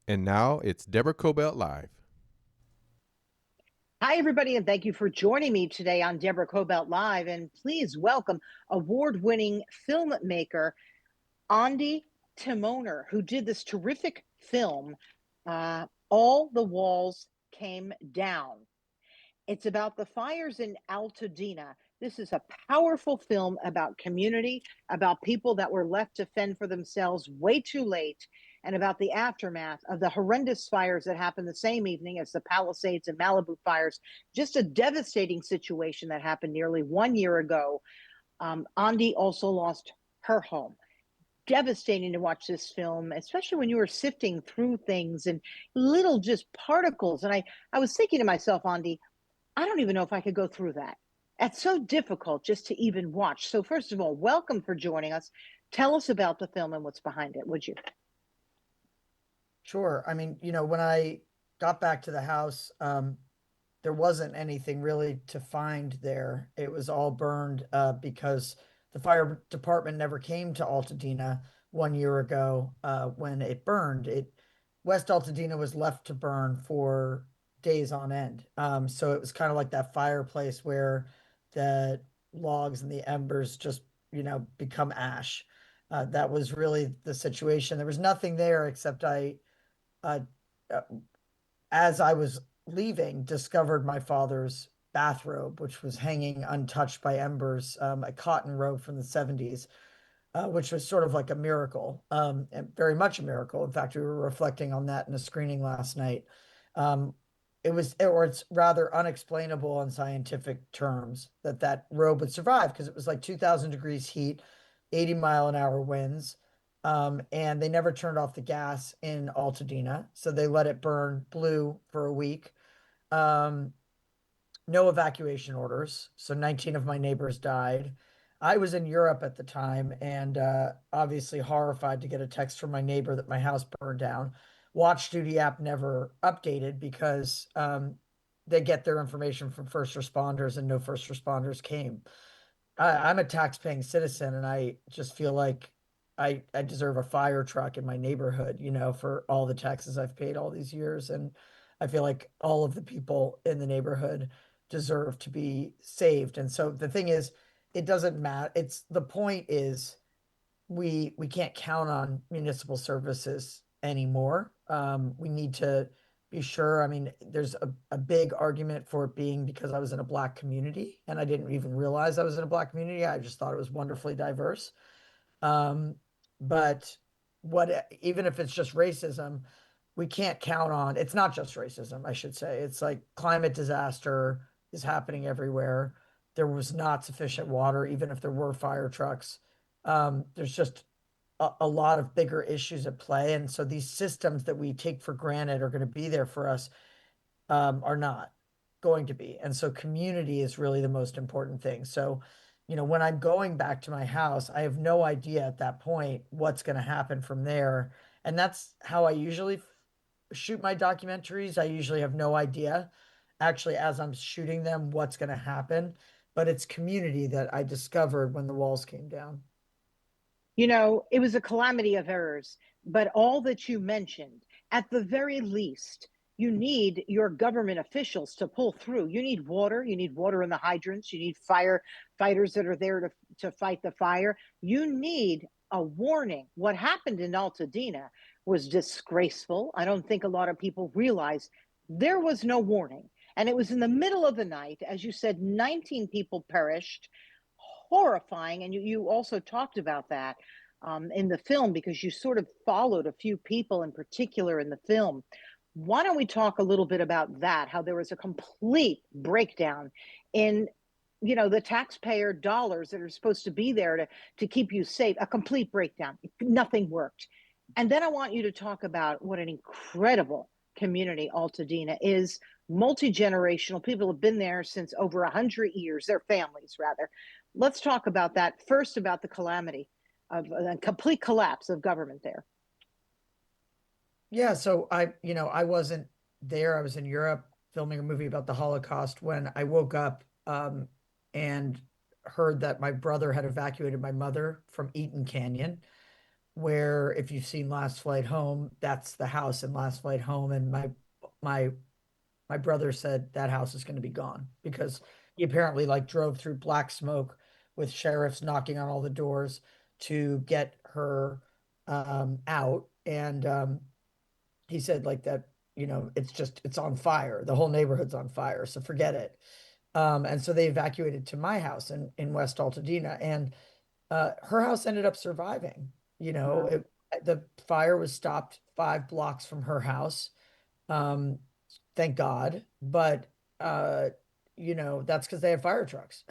And now it's Deborah Kobylt Live. Hi, everybody, and thank you for joining me today on Deborah Kobylt Live. And please welcome award-winning filmmaker Ondi Timoner, who did this terrific film, All the Walls Came Down. It's about the fires in Altadena. This is a powerful film about community, about people that were left to fend for themselves way too late, and about the aftermath of the horrendous fires that happened the same evening as the Palisades and Malibu fires. Just a devastating situation that happened nearly 1 year ago. Andi also lost her home. Devastating to watch this film, especially when you were sifting through things and little just particles. And I was thinking to myself, Andi, I don't even know if I could go through that. It's so difficult just to even watch. So, first of all, welcome for joining us. Tell us about the film and what's behind it, would you? Sure. I mean, when I got back to the house, there wasn't anything really to find there. It was all burned because the fire department never came to Altadena 1 year ago when it burned. West Altadena was left to burn for days on end. So it was kind of like that fireplace where the logs and the embers just, become ash. That was really the situation. There was nothing there except uh, uh, as I was leaving, discovered my father's bathrobe, which was hanging untouched by embers, a cotton robe from the 70s, which was sort of like a miracle, and very much a miracle. In fact, we were reflecting on that in a screening last night. Um, it's rather unexplainable in scientific terms that that robe would survive because it was like 2000 degrees heat, 80-mile-an-hour winds. And they never turned off the gas in Altadena, so they let it burn blue for a week. Um, no evacuation orders, so 19 of my neighbors died. I was in Europe at the time and obviously horrified to get a text from my neighbor that my house burned down. Watch Duty app never updated because they get their information from first responders and no first responders came. I'm a tax-paying citizen, and I just feel like I deserve a fire truck in my neighborhood, for all the taxes I've paid all these years. And I feel like all of the people in the neighborhood deserve to be saved. And so the thing is, it doesn't matter. It's the point is we can't count on municipal services anymore. We need to be sure. I mean, there's a big argument for it being because I was in a black community and I didn't even realize I was in a black community. I just thought it was wonderfully diverse. Um, but even if it's just racism, we can't count on, it's not just racism, I should say. It's like climate disaster is happening everywhere. There was not sufficient water, even if there were fire trucks. There's just a lot of bigger issues at play. And so these systems that we take for granted are going to be there for us, are not going to be. And so community is really the most important thing. So, when I'm going back to my house, I have no idea at that point what's going to happen from there. And that's how I usually shoot my documentaries. I usually have no idea, actually, as I'm shooting them, what's going to happen. But it's community that I discovered when the walls came down. It was a calamity of errors, but all that you mentioned, at the very least, you need your government officials to pull through. You need water. You need water in the hydrants. You need firefighters that are there to fight the fire. You need a warning. What happened in Altadena was disgraceful. I don't think a lot of people realize there was no warning. And it was in the middle of the night. As you said, 19 people perished. Horrifying. And you also talked about that in the film because you sort of followed a few people in particular in the film. Why don't we talk a little bit about that? How there was a complete breakdown in the taxpayer dollars that are supposed to be there to keep you safe. A complete breakdown. Nothing worked. And then I want you to talk about what an incredible community Altadena is, multi-generational. People have been there since over 100 years, their families rather. Let's talk about that first, about the calamity of a complete collapse of government there. Yeah, so I wasn't there. I was in Europe filming a movie about the Holocaust when I woke up and heard that my brother had evacuated my mother from Eaton Canyon. where if you've seen Last Flight Home, that's the house in Last Flight Home. And my my brother said that house is going to be gone because he apparently like drove through black smoke with sheriffs knocking on all the doors to get her out. And he said like that, it's on fire. The whole neighborhood's on fire, so forget it. And so they evacuated to my house in West Altadena, and her house ended up surviving. Wow. The fire was stopped 5 blocks from her house. Um, thank God. But that's because they have fire trucks.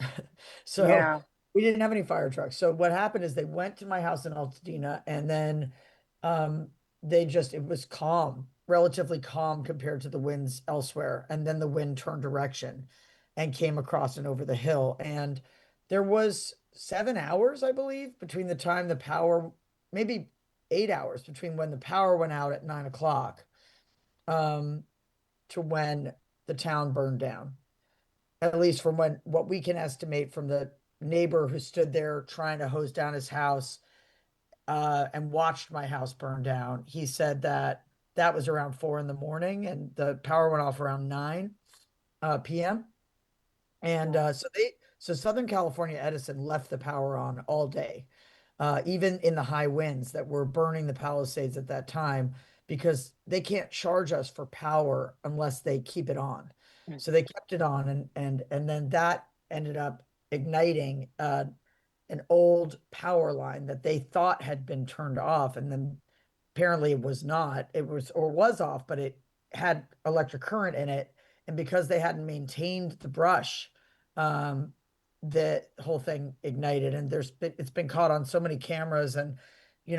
So Yeah. we didn't have any fire trucks. So what happened is they went to my house in Altadena, and then um it was calm, relatively calm compared to the winds elsewhere. And then the wind turned direction and came across and over the hill. And there was 7 hours, I believe, between the time the power, maybe 8 hours between when the power went out at 9 o'clock, um, to when the town burned down. At least from what we can estimate from the neighbor who stood there trying to hose down his house, and watched my house burn down. He said that that was around 4 in the morning, and the power went off around 9 p.m. And Wow. so Southern California Edison left the power on all day, even in the high winds that were burning the Palisades at that time, because they can't charge us for power unless they keep it on. Mm. So they kept it on, and then that ended up igniting an old power line that they thought had been turned off, and then apparently it was not. It was, or was off, but it had electric current in it. And because they hadn't maintained the brush, um, the whole thing ignited. And it's been caught on so many cameras, and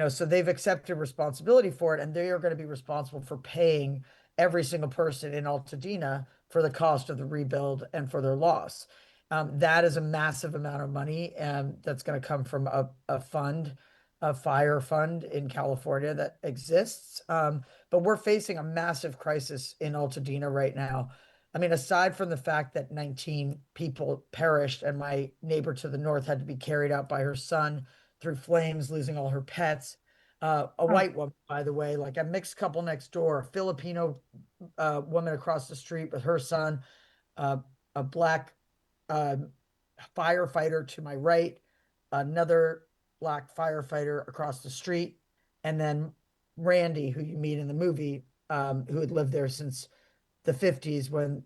so they've accepted responsibility for it, and they are going to be responsible for paying every single person in Altadena for the cost of the rebuild and for their loss. That is a massive amount of money, that's going to come from a fund, a fire fund in California that exists. But we're facing a massive crisis in Altadena right now. I mean, aside from the fact that 19 people perished and my neighbor to the north had to be carried out by her son through flames, losing all her pets. A Oh, white woman, by the way, like a mixed couple next door, a Filipino woman across the street with her son, uh, a black uh, firefighter to my right, another black firefighter across the street, and then Randy, who you meet in the movie, who had lived there since the 50s when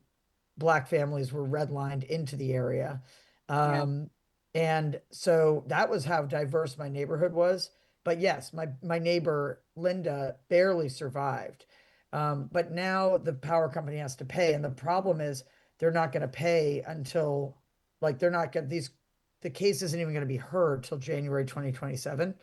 black families were redlined into the area. yeah. Um, and so that was how diverse my neighborhood was. But yes, my neighbor Linda barely survived. But now the power company has to pay, and the problem is they're not going to pay until, like, they're not going these the case isn't even going to be heard till January 2027.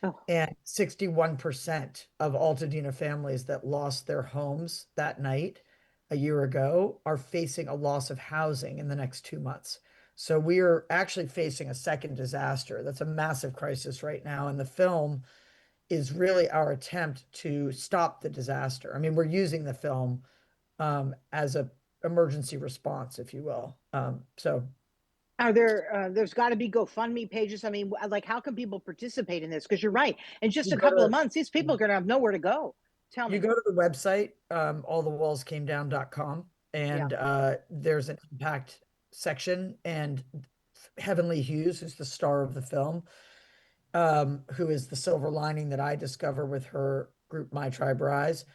Oh, And 61% of Altadena families that lost their homes that night a year ago are facing a loss of housing in the next 2 months. So we are actually facing a second disaster. That's a massive crisis right now. And the film is really our attempt to stop the disaster. I mean, we're using the film as a emergency response, if you will. there's got to be GoFundMe pages. I mean, like, how can people participate in this? Because you're right. In just You a go couple of to months, these people are going to have nowhere to go. Tell You me. go to the website, allthewallscamedown.com, Yeah. and there's an impact section. And Heavenly Hughes, who's the star of the film, who is the silver lining that I discover with her group, My Tribe Rise,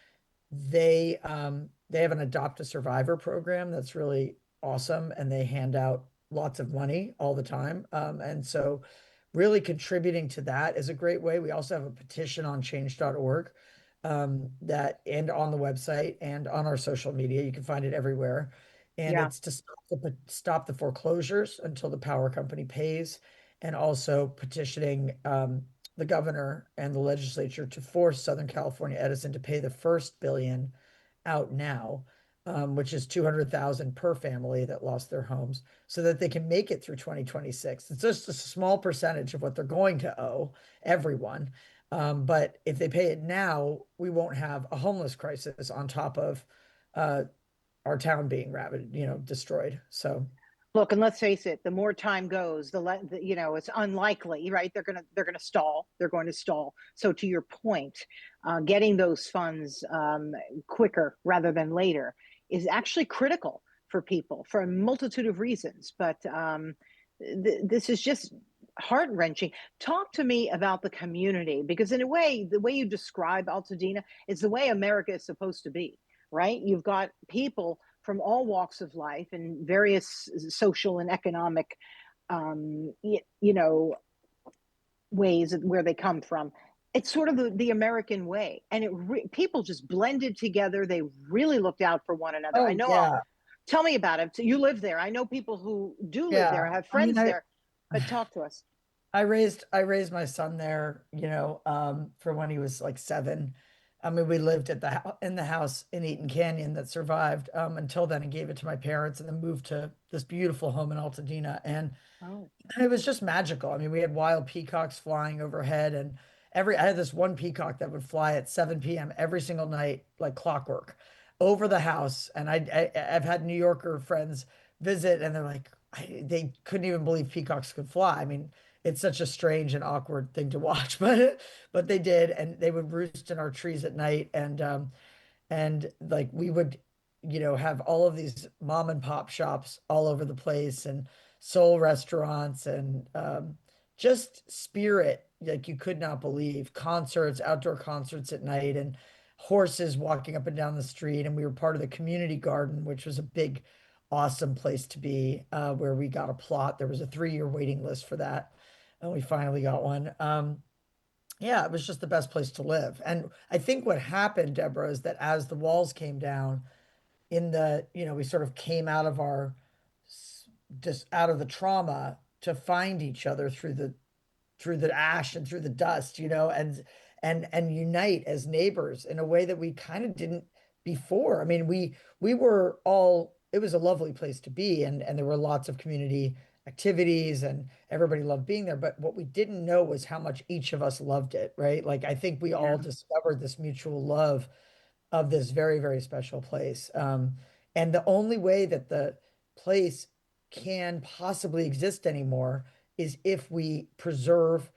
they have an Adopt a Survivor program that's really awesome, and they hand out lots of money all the time. And so really contributing to that is a great way. We also have a petition on change.org, that, and on the website and on our social media. You can find it everywhere. And Yeah. it's to stop the foreclosures until the power company pays, and also petitioning the governor and the legislature to force Southern California Edison to pay the first billion out now, which is 200,000 per family that lost their homes, so that they can make it through 2026. It's just a small percentage of what they're going to owe everyone. But if they pay it now, we won't have a homeless crisis on top of uh, our town being destroyed. So Look, and let's face it, the more time goes, you know, it's unlikely, right? They're gonna stall. They're going to stall. So to your point, getting those funds quicker rather than later is actually critical for people for a multitude of reasons. But this is just heart wrenching. Talk to me about the community, because in a way, the way you describe Altadena is the way America is supposed to be, right? You've got people from all walks of life and various social and economic, you know, ways where they come from. It's sort of the American way, and people just blended together. They really looked out for one another. I Oh know. yeah, Tell me about it. So you live there. I know people who do live yeah. there. I have I mean, friends there, but talk to us. I raised my son there, for when he was like 7. I mean, we lived at in the house in Eaton Canyon that survived until then, and gave it to my parents, and then moved to this beautiful home in Altadena. And Oh, it was just magical. I mean, we had wild peacocks flying overhead, and every I had this one peacock that would fly at 7 p.m. every single night, like clockwork, over the house. And I've had New Yorker friends visit, and they're like, they couldn't even believe peacocks could fly. I mean, it's such a strange and awkward thing to watch, but they did, and they would roost in our trees at night, and like we would have all of these mom and pop shops all over the place, and soul restaurants, and just spirit like you could not believe, concerts, outdoor concerts at night, and horses walking up and down the street. And we were part of the community garden, which was a big awesome place to be, where we got a plot. There was a 3-year waiting list for that, and we finally got one. Yeah, it was just the best place to live. And I think what happened, Deborah, is that as the walls came down, we sort of came out of just out of the trauma to find each other through the ash and through the dust, and unite as neighbors in a way that we kind of didn't before. I mean, we were all, it was a lovely place to be, and there were lots of community activities, and everybody loved being there. But what we didn't know was how much each of us loved it, right? Like I think we all yeah. discovered this mutual love of this very, very special place. And the only way that the place can possibly exist anymore is if we preserve,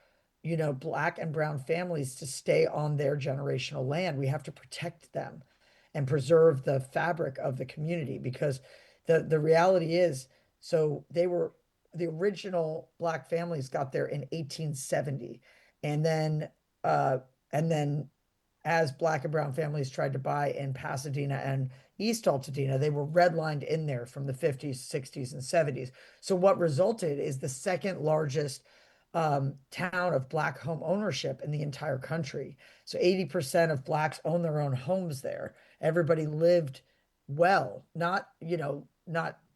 Black and brown families to stay on their generational land. We have to protect them and preserve the fabric of the community, because the reality is, so the original Black families got there in 1870, and then uh and then as Black and brown families tried to buy in Pasadena and East Altadena, they were redlined in there from the 50s, 60s, and 70s. So what resulted is the second largest town of Black home ownership in the entire country. So 80% of Blacks own their own homes there. Everybody lived well, not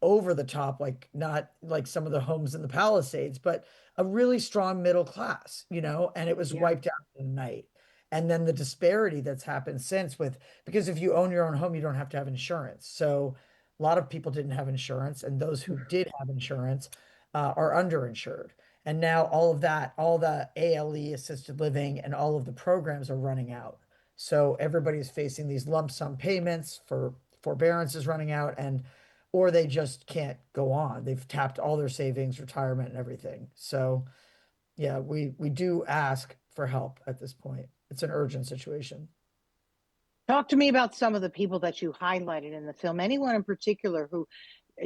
over the top, like not like some of the homes in the Palisades, but a really strong middle class, and it was Yeah. wiped out in a night. And then the disparity that's happened since, because if you own your own home, you don't have to have insurance. So a lot of people didn't have insurance, and those who did have insurance are underinsured. And now all of that, all the ALE assisted living and all of the programs are running out. So everybody's facing these lump sum payments for forbearance is running out, and or they just can't go on. They've tapped all their savings, retirement, and everything. So yeah, we do ask for help at this point. It's an urgent situation. Talk to me about some of the people that you highlighted in the film. Anyone in particular who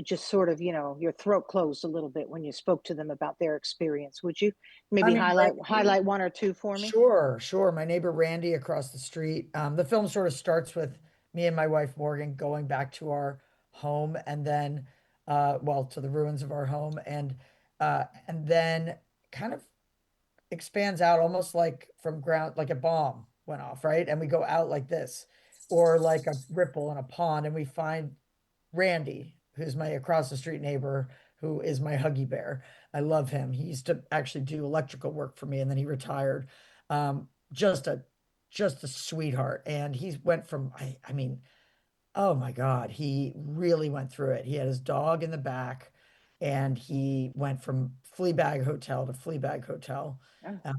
just sort of, your throat closed a little bit when you spoke to them about their experience. Would you I maybe mean, highlight one or two for me? sure, sure. My neighbor Randy across the street. The film sort of starts with me and my wife Morgan going back to our home, and then, well, to the ruins of our home, and then kind of expands out almost like from ground, like a bomb went off, right? And we go out like this, or like a ripple in a pond, and we find Randy, who's my across the street neighbor, who is my Huggy Bear. I love him. He used to actually do electrical work for me, and then he retired. Um, just a just a sweetheart. And he went from I mean, oh my God, he really went through it. He had his dog in the back, and he went from Fleabag Hotel to Fleabag Hotel,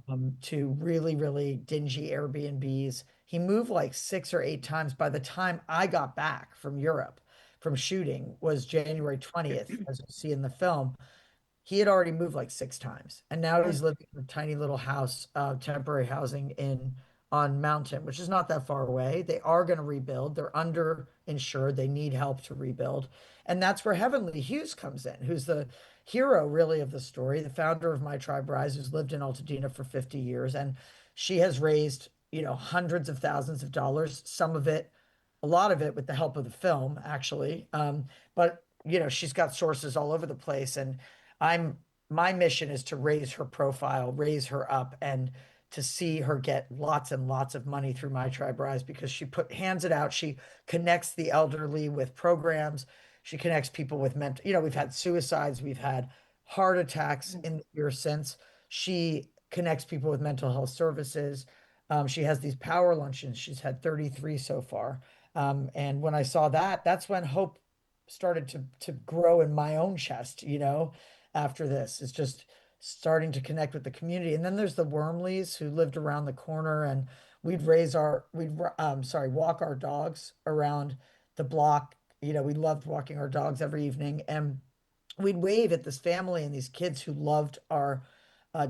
Oh, to really, really dingy Airbnbs. He moved like 6 or 8 times by the time I got back from Europe. from shooting was January 20th, as you see in the film. He had already moved like 6 times, and now Mm. he's living in a tiny little house, temporary housing in on Mountain, which is not that far away. They are going to rebuild. They're underinsured. They need help to rebuild, and that's where Heavenly Hughes comes in, who's the hero really of the story, the founder of My Tribe Rise, who's lived in Altadena for 50 years, and she has raised, hundreds of thousands of dollars. Some of it, a lot of it, with the help of the film, actually. But she's got sources all over the place, and I'm my mission is to raise her profile, raise her up, and to see her get lots and lots of money through My Tribe Rise, because she hands it out. She connects the elderly with programs. She connects people with mental, we've had suicides, we've had heart attacks in the year since. She connects people with mental health services. She has these power luncheons. She's had 33 so far. And when I saw that, that's when hope started to grow in my own chest, after this. It's just starting to connect with the community. And then there's the Wormleys who lived around the corner, and walk our dogs around the block. We loved walking our dogs every evening, and we'd wave at this family and these kids who loved our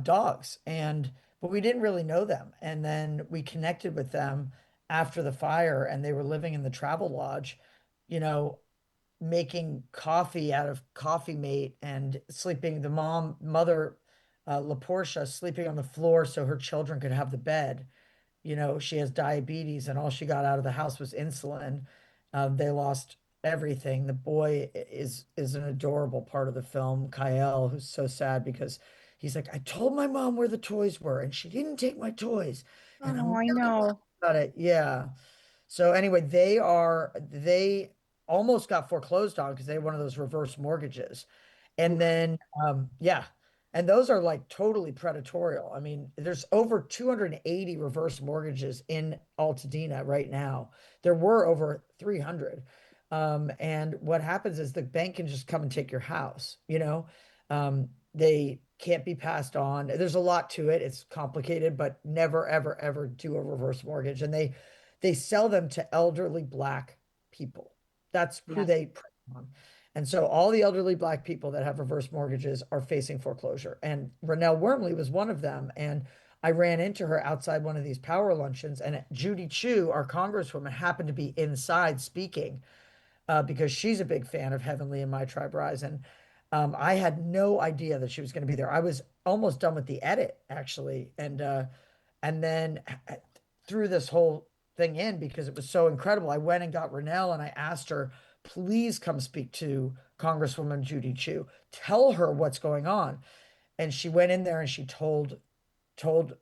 dogs. But we didn't really know them. And then we connected with them after the fire, and they were living in the travel lodge, you know, making coffee out of coffee mate, and sleeping, the mother, LaPortia, sleeping on the floor so her children could have the bed. She has diabetes, and all she got out of the house was insulin. They lost everything. The boy is an adorable part of the film, Kyle, who's so sad because he's like, I told my mom where the toys were, and she didn't take my toys, and I'm Oh, I really mad know. about it. Yeah. So anyway, they almost got foreclosed on because they had one of those reverse mortgages. And Oof. then yeah. And those are like totally predatorial. I mean, there's over 280 reverse mortgages in Altadena right now. There were over 300. And what happens is the bank can just come and take your house. They can't be passed on. There's a lot to it. It's complicated, but never, ever, ever do a reverse mortgage. And they sell them to elderly Black people. That's who Yes. they prey on. And so all the elderly Black people that have reverse mortgages are facing foreclosure. And Renelle Wormley was one of them. And I ran into her outside one of these power luncheons, and Judy Chu, our congresswoman, happened to be inside speaking, because she's a big fan of Heavenly and My Tribe Rise. And I had no idea that she was going to be there. I was almost done with the edit, actually. And then threw this whole thing in because it was so incredible. I went and got Renelle, and I asked her, please come speak to Congresswoman Judy Chu. Tell her what's going on. And she went in there and she told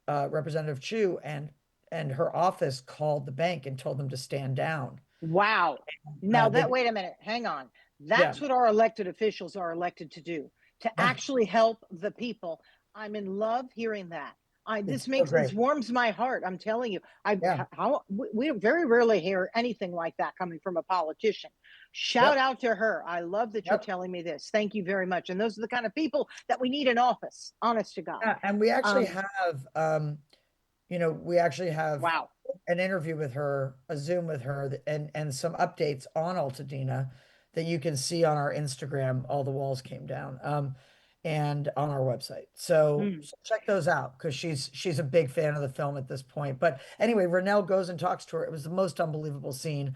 Representative Chu, and her office called the bank and told them to stand down. Wow. Now They, wait a minute, hang on. yeah, That's what our elected officials are elected to do, to yeah, actually help the people. I'm in love hearing that. it's This so makes, great. it warms my heart. I'm telling you, Yeah, we very rarely hear anything like that coming from a politician. Shout yep, out to her. I love that you're yep. telling me this. Thank you very much. And those are the kind of people that we need in office, honest to God. Yeah, and we actually Um, have, we actually have wow. an interview with her, a Zoom with her, and some updates on Altadena that you can see on our Instagram. All the walls came down, and on our website. So, Mm. so check those out, because she's a big fan of the film at this point. But anyway, Renelle goes and talks to her. It was the most unbelievable scene.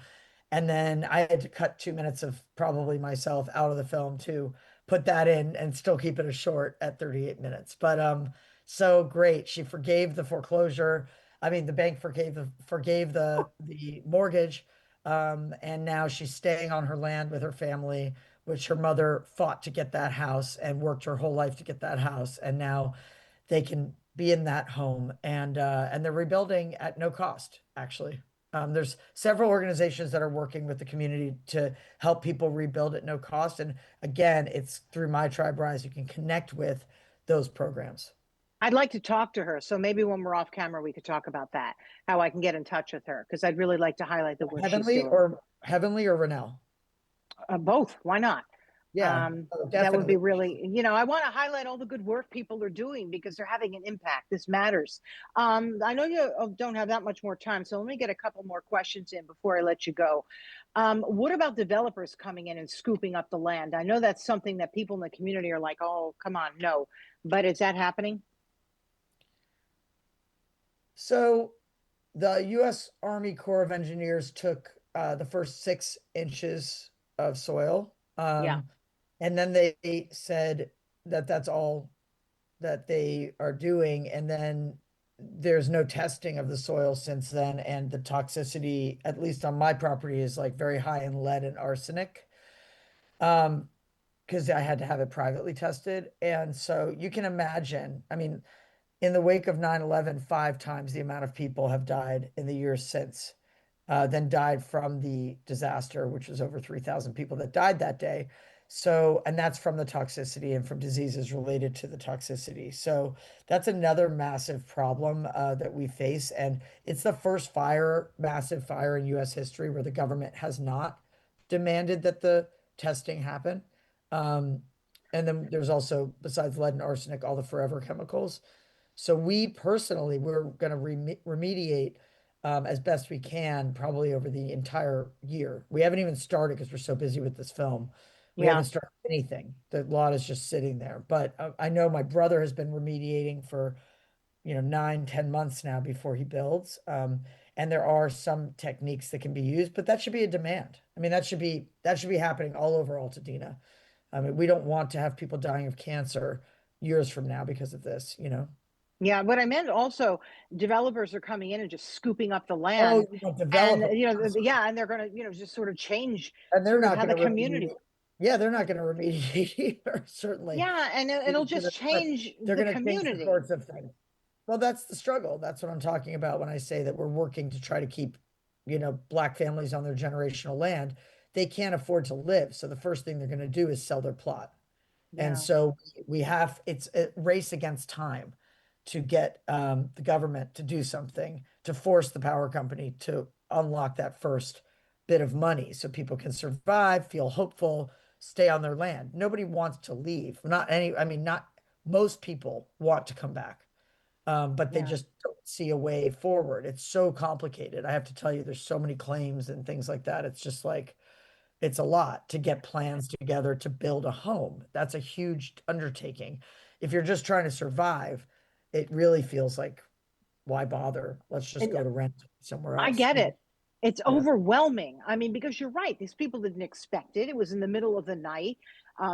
And then I had to cut 2 minutes of probably myself out of the film to put that in and still keep it a short at 38 minutes. But so great. She forgave the foreclosure. I mean, the bank forgave the mortgage. And now she's staying on her land with her family, which her mother fought to get that house and worked her whole life to get that house. And now they can be in that home, and they're rebuilding at no cost, actually. There's several organizations that are working with the community to help people rebuild at no cost. And again, it's through My Tribe Rise. You can connect with those programs. I'd like to talk to her. So maybe when we're off camera, we could talk about that, how I can get in touch with her, because I'd really like to highlight the work she's Heavenly doing. or Heavenly or Renell? Both. Why not? Yeah, oh, That would be definitely. really, I want to highlight all the good work people are doing because they're having an impact. This matters. I know you don't have that much more time, so let me get a couple more questions in before I let you go. What about developers coming in and scooping up the land? I know that's something that people in the community are like, oh, come on, no. But is that happening? So the U.S. Army Corps of Engineers took the first 6 inches of soil, Yeah, and then they said that that's all that they are doing, and then there's no testing of the soil since then, and the toxicity, at least on my property, is like very high in lead and arsenic. Um, because I had to have it privately tested. And so you can imagine, I mean, in the wake of 9/11, 5 times the amount of people have died in the years since, than died from the disaster, which was over 3,000 people that died that day. So, and that's from the toxicity and from diseases related to the toxicity. So that's another massive problem that we face. And it's the first massive fire in US history where the government has not demanded that the testing happen. Um, and then there's also, besides lead and arsenic, all the forever chemicals. So we personally, we're going to remediate as best we can, probably over the entire year. We haven't even started because we're so busy with this film. We yeah. haven't started anything. The lot is just sitting there. But I know my brother has been remediating for, 9, 10 months now before he builds. And there are some techniques that can be used, but that should be a demand. I mean, that should be happening all over Altadena. I mean, we don't want to have people dying of cancer years from now because of this. Yeah, what I meant also, developers are coming in and just scooping up the Oh, land, develop and it. I'm sorry. yeah, and they're going to, just sort of change And they're sort of not how going the to community. remediate. Yeah, they're not going to remediate either, certainly. Yeah, and it'll It's just but change they're the going to change the community. course of things. Well, that's the struggle. That's what I'm talking about when I say that we're working to try to keep, Black families on their generational land. They can't afford to live. So the first thing they're going to do is sell their plot. And Yeah, so it's a race against time to get the government to do something, to force the power company to unlock that first bit of money so people can survive, feel hopeful, stay on their land. Nobody wants to leave. I mean, not most people want to come back, but they yeah. just don't see a way forward. It's so complicated. I have to tell you, there's so many claims and things like that. It's just like, it's a lot to get plans together to build a home. That's a huge undertaking. If you're just trying to survive, it really feels like, why bother? Let's just And go to rent somewhere I else. get it. It's Yeah. overwhelming. I mean, because you're right. These people didn't expect it. It was in the middle of the night.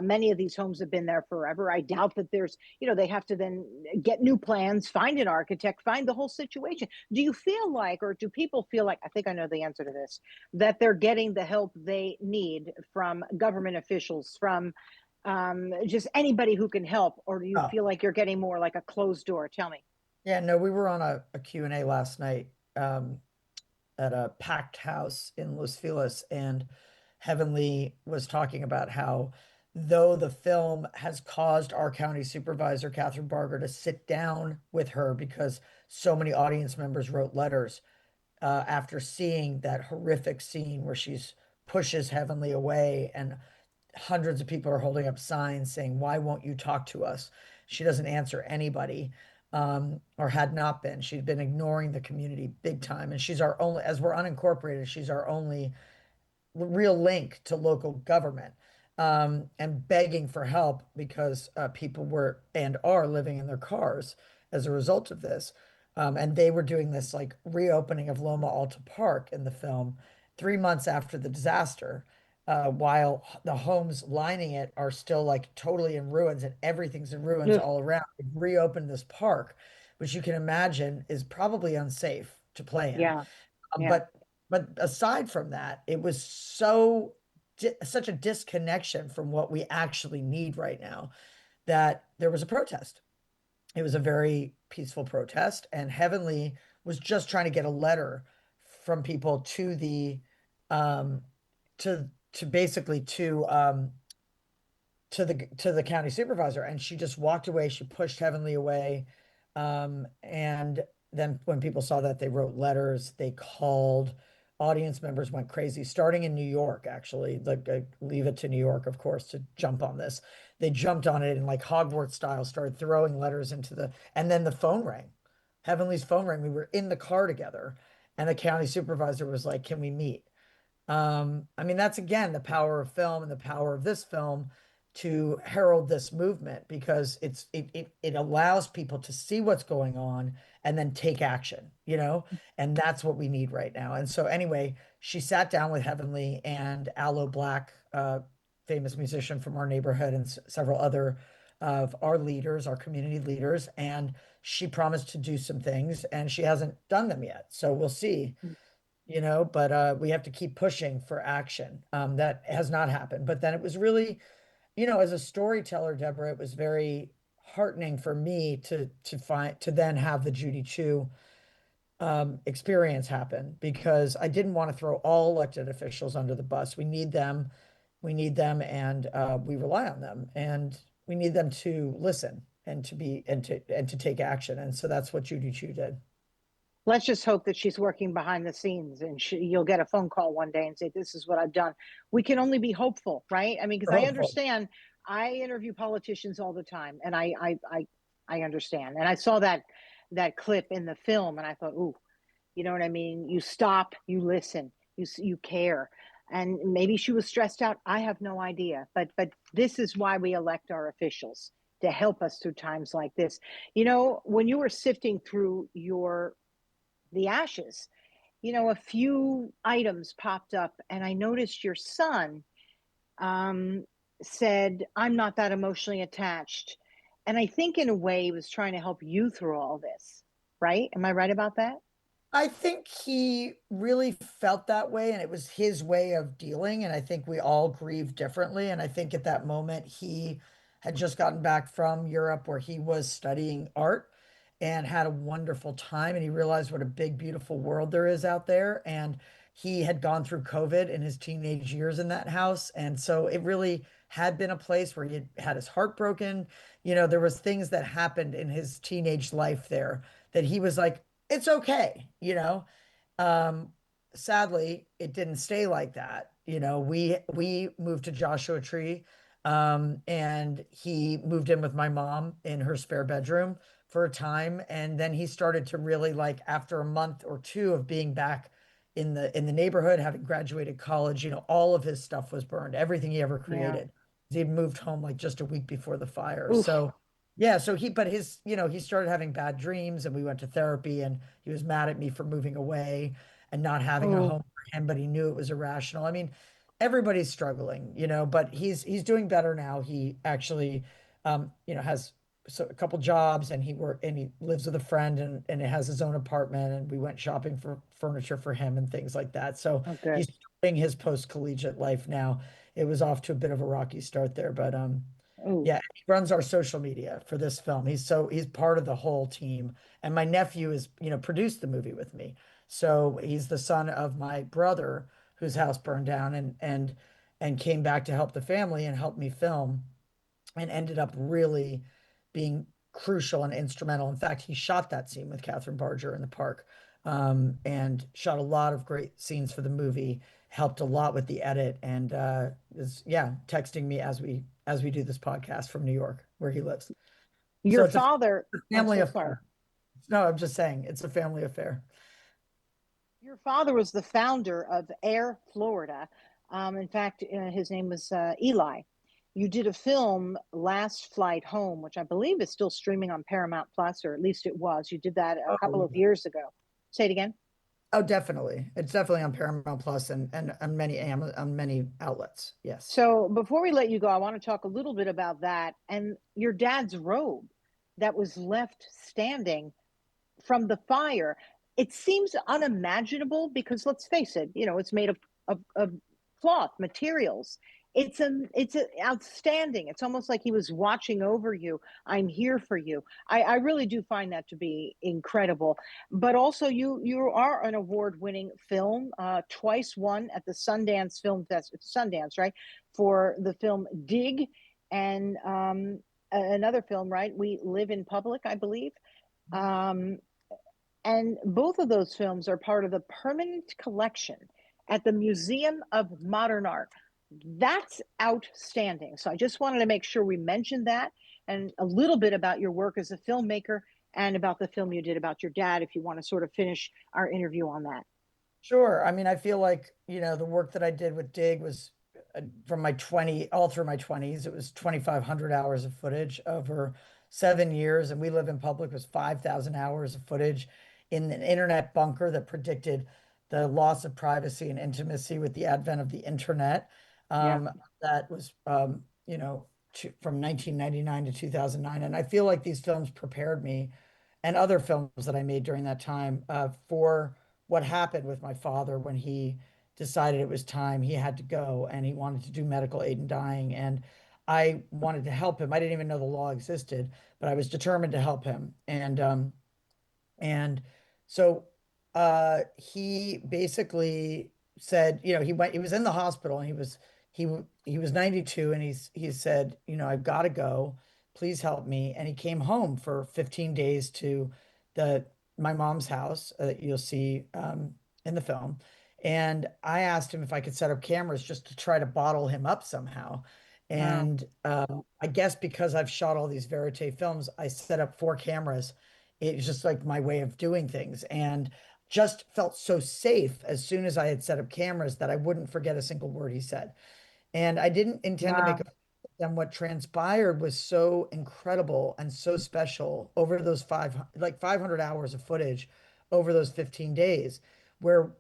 Many of these homes have been there forever. I doubt that they have to then get new plans, find an architect, find the whole situation. Do you feel like, or do people feel like, I think I know the answer to this, that they're getting the help they need from government officials, from just anybody who can help? Or do you Oh, feel like you're getting more like a closed door? Tell me. yeah, no, we were on a Q&A last night at a packed house in Los Feliz, and Heavenly was talking about how, though the film has caused our county supervisor, Catherine Barger, to sit down with her because so many audience members wrote letters after seeing that horrific scene where she's pushes Heavenly away, and hundreds of people are holding up signs saying, "Why won't you talk to us?" She doesn't answer anybody, or had not been. She'd been ignoring the community big time. And she's our only, as we're unincorporated, she's our only real link to local government, and begging for help because people were and are living in their cars as a result of this. And they were doing this like reopening of Loma Alta Park in the film 3 months after the disaster, while the homes lining it are still like totally in ruins and everything's in ruins Ugh, all around. They've reopened this park, which you can imagine is probably unsafe to play in. yeah, Um, yeah. but but aside from that, it was such a disconnection from what we actually need right now that there was a protest. It was a very peaceful protest, and Heavenly was just trying to get a letter from people to the um to basically to the county supervisor, and she just walked away. She pushed Heavenly away, and then when people saw that, they wrote letters, they called audience members went crazy, starting in New York, actually. Like, leave it to New York, of course, to jump on this. They jumped on it in like Hogwarts style, started throwing letters into and then the phone rang. Heavenly's phone rang. We were in the car together, and the county supervisor was like, "Can we meet?" I mean, that's again the power of film and the power of this film to herald this movement, because it allows people to see what's going on and then take action, and that's what we need right now. And so anyway, she sat down with Heavenly and Aloe Black, famous musician from our neighborhood, and several other of our leaders, our community leaders, and she promised to do some things, and she hasn't done them yet. So we'll see, but we have to keep pushing for action. That has not happened. But then it was really, as a storyteller, Deborah, it was very heartening for me to then have the Judy Chu experience happen, because I didn't want to throw all elected officials under the bus. We need them, and we rely on them, and we need them to listen and to take action. And so that's what Judy Chu did. Let's just hope that she's working behind the scenes, and you'll get a phone call one day and say, "This is what I've done." We can only be hopeful, right? I mean, because I Hopeful. understand. I interview politicians all the time, and I understand. And I saw that clip in the film, and I thought, "Ooh, you know what I mean? You stop, you listen, you care." And maybe she was stressed out. I have no idea, but this is why we elect our officials, to help us through times like this. When you were sifting through the ashes, a few items popped up, and I noticed your son um, said, "I'm not that emotionally attached." And I think in a way he was trying to help you through all this, right? Am I right about that? I think he really felt that way, and it was his way of dealing. And I think we all grieve differently. And I think at that moment, he had just gotten back from Europe, where he was studying art and had a wonderful time. And he realized what a big, beautiful world there is out there. And he had gone through COVID in his teenage years in that house. And so it really had been a place where he had his heart broken. There was things that happened in his teenage life there that he was like, it's okay, um, sadly, it didn't stay like that. We moved to Joshua Tree, and he moved in with my mom in her spare bedroom for a time, and then he started to really, like, after a month or two of being back in the neighborhood, having graduated college, all of his stuff was burned, everything he ever Yeah. created. He'd moved home like just a week before the fire. Oof. So yeah, so but he started having bad dreams, and we went to therapy, and he was mad at me for moving away and not having a Oh, home for him, but he knew it was irrational. I mean, everybody's struggling, but he's doing better now. He actually, has a couple jobs, and he lives with a friend, and it has his own apartment, and we went shopping for furniture for him and things like that. So oh, he's good. starting his post-collegiate life now. It was off to a bit of a rocky start there, but Oh, yeah, he runs our social media for this film. He's part of the whole team. And my nephew is, produced the movie with me. So he's the son of my brother whose house burned down, and came back to help the family and help me film, and ended up really being crucial and instrumental. In fact, he shot that scene with Catherine Barger in the park, and shot a lot of great scenes for the movie, helped a lot with the edit, and is, yeah, texting me as we do this podcast from New York, where he lives. So your it's a father, I'm family so sorry. affair. No, I'm just saying it's a family affair. Your father was the founder of Air Florida. In fact, his name was Eli. You did a film, Last Flight Home, which I believe is still streaming on Paramount Plus, or at least it was. You did that a couple Oh, of years ago. Say it again. oh, definitely. It's definitely on Paramount Plus, and on many outlets. Yes. So before we let you go, I want to talk a little bit about that and your dad's robe that was left standing from the fire. It seems unimaginable because let's face it, it's made of cloth materials. It's outstanding. It's almost like he was watching over you. I'm here for you. I really do find that to be incredible. But also, you are an award winning film, twice won at the Sundance Film Fest, Sundance, right, for the film Dig, and another film, right? We Live in Public, I believe. Um, And both of those films are part of the permanent collection at the Museum of Modern Art. That's outstanding. So I just wanted to make sure we mentioned that and a little bit about your work as a filmmaker and about the film you did about your dad, if you want to sort of finish our interview on that. Sure. I mean, I feel like, the work that I did with Dig was from all through my 20s. It was 2,500 hours of footage over 7 years. And We Live in Public was 5,000 hours of footage in an internet bunker that predicted the loss of privacy and intimacy with the advent of the internet. Yeah. That was, from 1999 to 2009. And I feel like these films prepared me and other films that I made during that time for what happened with my father when he decided it was time he had to go and he wanted to do medical aid in dying. And I wanted to help him. I didn't even know the law existed, but I was determined to help him. And so he basically said, he was in the hospital and he he was 92 and he said, I've got to go. Please help me. And he came home for 15 days to the my mom's house that you'll see in the film. And I asked him if I could set up cameras just to try to bottle him up somehow. Wow. And I guess because I've shot all these verite films, I set up 4 cameras. It's just like my way of doing things. And just felt so safe as soon as I had set up cameras that I wouldn't forget a single word he said. And I didn't intend to make Wow. a and what transpired was so incredible and so special over those 500 hours of footage over those 15 days where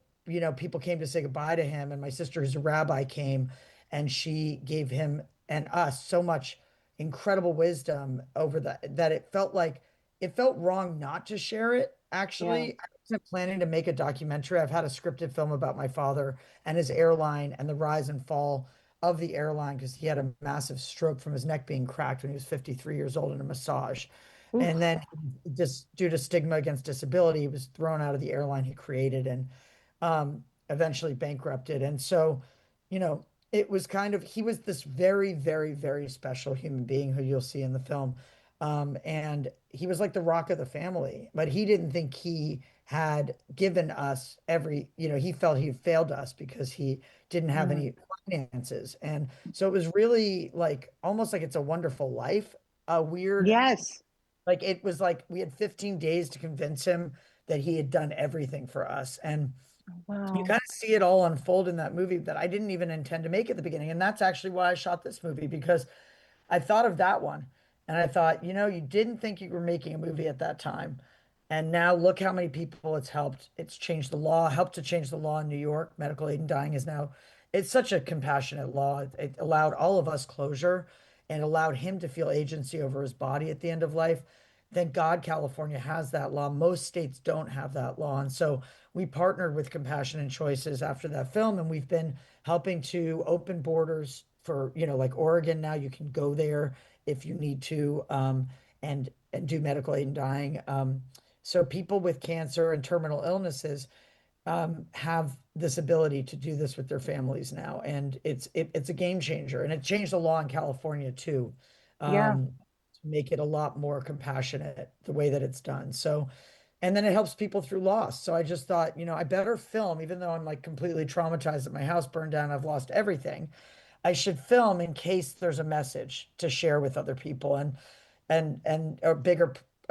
people came to say goodbye to him, and my sister who's a rabbi came and she gave him and us so much incredible wisdom over that it felt wrong not to share it. Yeah. Actually, I wasn't planning to make a documentary. I've had a scripted film about my father and his airline and the rise and fall of the airline because he had a massive stroke from his neck being cracked when he was 53 years old in a massage. And Oof. then just due to stigma against disability, he was thrown out of the airline he created and eventually bankrupted. And so, you know, it was he was this very, very, very special human being who you'll see in the film. And he was like the rock of the family, but he didn't think he had given us he felt he had failed us because he didn't have Mm. any finances. And so it was really like almost like It's a Wonderful Life, a weird, Yes. like it was like we had 15 days to convince him that he had done everything for us. And you Wow. kind of see it all unfold in that movie that I didn't even intend to make at the beginning. And that's actually why I shot this movie, because I thought of that one and I thought, you didn't think you were making a movie at that time. And now look how many people it's helped. It's changed the law, helped to change the law in New York. Medical aid in dying is now, it's such a compassionate law. It allowed all of us closure and allowed him to feel agency over his body at the end of life. Thank God California has that law. Most states don't have that law. And so we partnered with Compassion and Choices after that film, and we've been helping to open borders for, like Oregon now, you can go there if you need to, and do medical aid in dying. So people with cancer and terminal illnesses have this ability to do this with their families now, and it's a game changer, and it changed the law in California too, Yeah. um, to make it a lot more compassionate the way that it's done. So, and then it helps people through loss. So I just thought, I better film, even though I'm like completely traumatized that my house burned down, I've lost everything. I should film in case there's a message to share with other people and a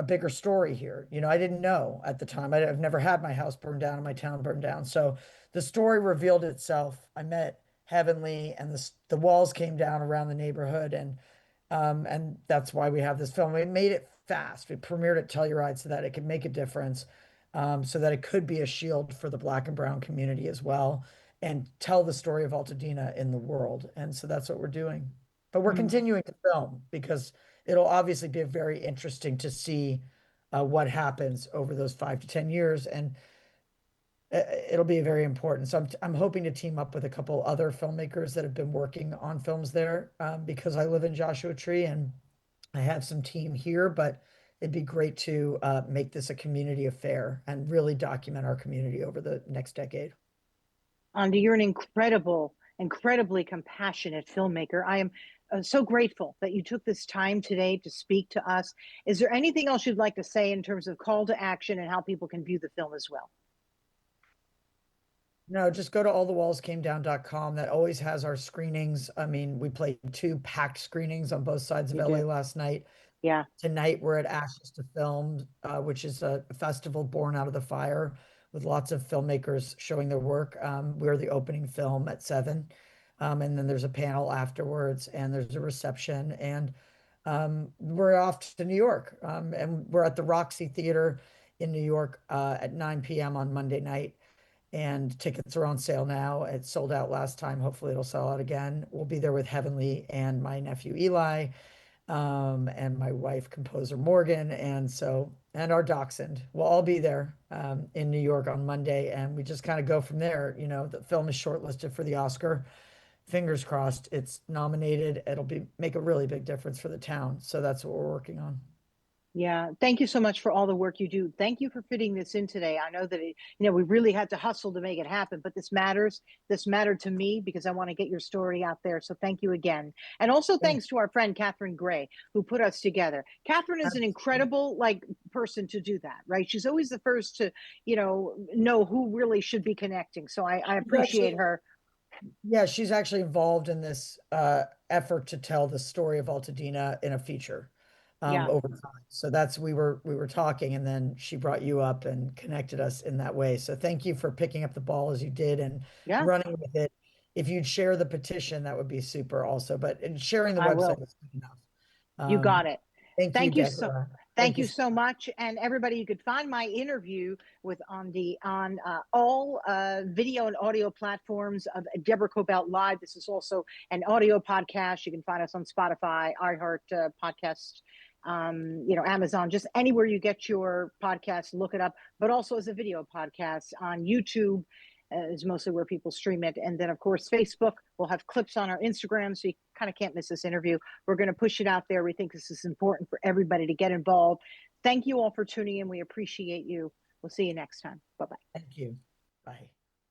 bigger story here. I didn't know at the time. I've never had my house burned down and my town burned down. So the story revealed itself. I met Heavenly and the walls came down around the neighborhood, and that's why we have this film. We made it fast. We premiered at Telluride so that it could make a difference, so that it could be a shield for the Black and Brown community as well, and tell the story of Altadena in the world. And so that's what we're doing. But we're Mm. continuing to film because it'll obviously be very interesting to see what happens over those 5 to 10 years, and it'll be very important. So I'm hoping to team up with a couple other filmmakers that have been working on films there, because I live in Joshua Tree and I have some team here, but it'd be great to make this a community affair and really document our community over the next decade. Andy, you're an incredibly compassionate filmmaker. I am so grateful that you took this time today to speak to us. Is there anything else you'd like to say in terms of call to action and how people can view the film as well? No, just go to allthewallscamedown.com. That always has our screenings. I mean, we played 2 packed screenings on both sides of You LA did. last night. Yeah. Tonight we're at Ashes to Film, which is a festival born out of the fire with lots of filmmakers showing their work. We're the opening film at 7. And then there's a panel afterwards and there's a reception. And we're off to New York. And we're at the Roxy Theater in New York at 9 p.m. on Monday night. And tickets are on sale now. It sold out last time. Hopefully it'll sell out again. We'll be there with Heavenly and my nephew Eli, and my wife, composer Morgan, and our dachshund. We'll all be there in New York on Monday, and we just kind of go from there. You know, the film is shortlisted for the Oscar. Fingers crossed, it's nominated. It'll make a really big difference for the town. So that's what we're working on. Yeah, thank you so much for all the work you do. Thank you for fitting this in today. I know that we really had to hustle to make it happen, but this matters. This mattered to me because I want to get your story out there. So thank you again. And also thanks to our friend Catherine Gray, who put us together. Catherine is an incredible person to do that, right? She's always the first to, know who really should be connecting. So I appreciate her. Yeah, she's actually involved in this effort to tell the story of Altadena in a feature. Yeah. Over time. So that's we were talking, and then she brought you up and connected us in that way. So thank you for picking up the ball as you did and Yeah, running with it. If you'd share the petition, that would be super also. But sharing the I website will. is good enough. You got it. Thank you, Thank you so Deborah. Thank you so much. And everybody, you could find my interview with Ondi on all video and audio platforms of Deborah Kobylt Live. This is also an audio podcast. You can find us on Spotify, iHeart Podcast, Amazon, just anywhere you get your podcast, look it up, but also as a video podcast on YouTube. Is mostly where people stream it. And then, of course, Facebook. We'll have clips on our Instagram, so you kind of can't miss this interview. We're going to push it out there. We think this is important for everybody to get involved. Thank you all for tuning in. We appreciate you. We'll see you next time. Bye-bye. Thank you. Bye.